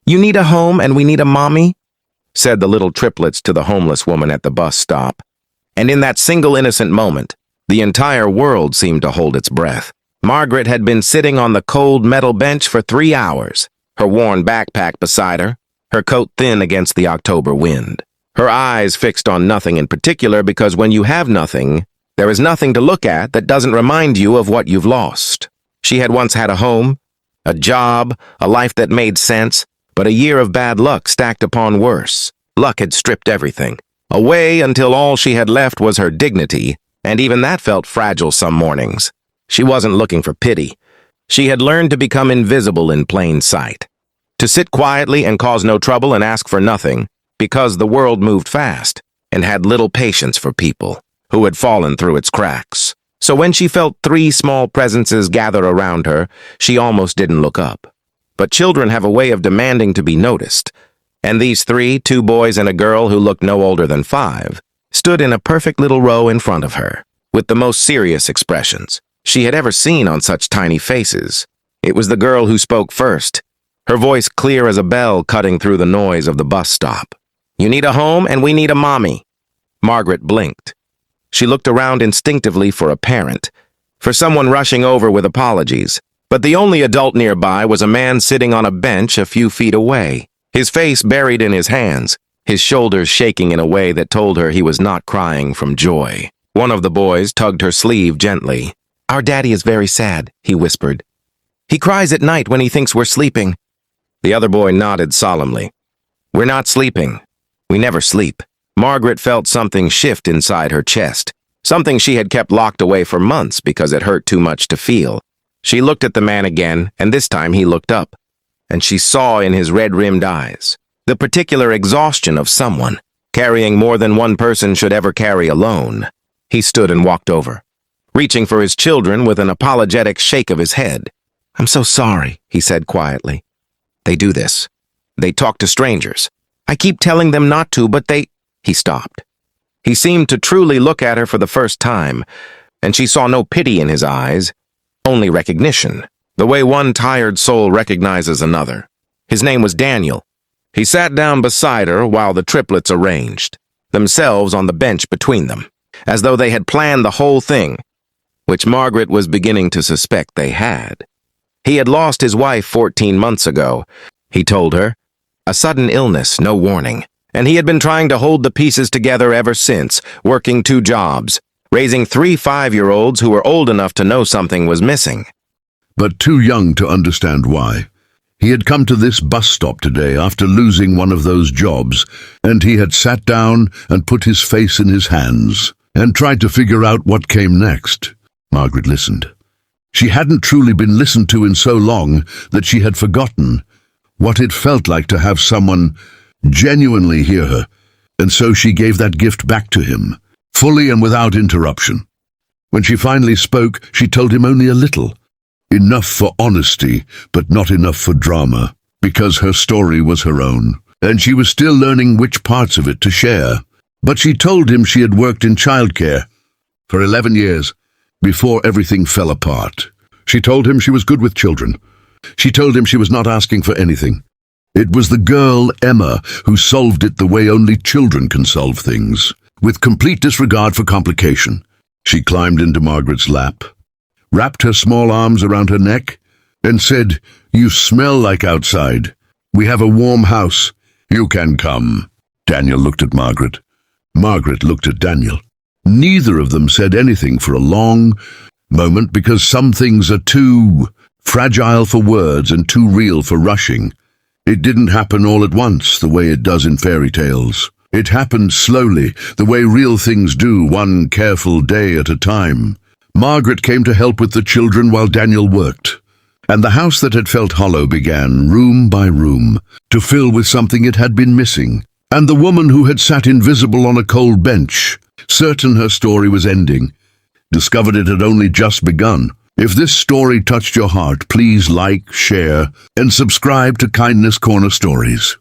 You need a home and we need a mommy, said the little triplets to the homeless woman at the bus stop. And in that single innocent moment, the entire world seemed to hold its breath. Margaret had been sitting on the cold metal bench for 3 hours, her worn backpack beside her, her coat thin against the October wind. Her eyes fixed on nothing in particular, because when you have nothing, there is nothing to look at that doesn't remind you of what you've lost. She had once had a home, a job, a life that made sense, but a year of bad luck stacked upon worse. Luck had stripped everything away until all she had left was her dignity, and even that felt fragile some mornings. She wasn't looking for pity. She had learned to become invisible in plain sight, to sit quietly and cause no trouble and ask for nothing, because the world moved fast and had little patience for people who had fallen through its cracks. So when she felt 3 small presences gather around her, she almost didn't look up. But children have a way of demanding to be noticed, and these 3, 2 boys and a girl who looked no older than 5, stood in a perfect little row in front of her, with the most serious expressions she had ever seen on such tiny faces. It was the girl who spoke first, her voice clear as a bell cutting through the noise of the bus stop. You need a home and we need a mommy. Margaret blinked. She looked around instinctively for a parent, for someone rushing over with apologies, but the only adult nearby was a man sitting on a bench a few feet away, his face buried in his hands, his shoulders shaking in a way that told her he was not crying from joy. One of the boys tugged her sleeve gently. Our daddy is very sad, he whispered. He cries at night when he thinks we're sleeping. The other boy nodded solemnly. We're not sleeping. We never sleep. Margaret felt something shift inside her chest, something she had kept locked away for months because it hurt too much to feel. She looked at the man again, and this time he looked up, and she saw in his red-rimmed eyes the particular exhaustion of someone carrying more than one person should ever carry alone. He stood and walked over, reaching for his children with an apologetic shake of his head. I'm so sorry, he said quietly. They do this. They talk to strangers. I keep telling them not to, but they... He stopped. He seemed to truly look at her for the first time, and she saw no pity in his eyes, only recognition, the way one tired soul recognizes another. His name was Daniel. He sat down beside her while the triplets arranged themselves on the bench between them, as though they had planned the whole thing, which Margaret was beginning to suspect they had. He had lost his wife 14 months ago, he told her. A sudden illness, no warning. And he had been trying to hold the pieces together ever since, working 2 jobs, raising 3 5-year-olds who were old enough to know something was missing. But too young to understand why. He had come to this bus stop today after losing one of those jobs, and he had sat down and put his face in his hands and tried to figure out what came next. Margaret listened. She hadn't truly been listened to in so long that she had forgotten what it felt like to have someone genuinely hear her, and so she gave that gift back to him, fully and without interruption. When she finally spoke, she told him only a little, enough for honesty, but not enough for drama, because her story was her own, and she was still learning which parts of it to share. But she told him she had worked in childcare for 11 years, before everything fell apart. She told him she was good with children. She told him she was not asking for anything. It was the girl, Emma, who solved it the way only children can solve things, with complete disregard for complication. She climbed into Margaret's lap, wrapped her small arms around her neck, and said, You smell like outside. We have a warm house. You can come. Daniel looked at Margaret. Margaret looked at Daniel. Neither of them said anything for a long moment, because some things are too fragile for words and too real for rushing. It didn't happen all at once, the way it does in fairy tales. It happened slowly, the way real things do, one careful day at a time. Margaret came to help with the children while Daniel worked, and the house that had felt hollow began, room by room, to fill with something it had been missing. And the woman who had sat invisible on a cold bench, certain her story was ending, discovered it had only just begun. If this story touched your heart, please like, share, and subscribe to Kindness Corner Stories.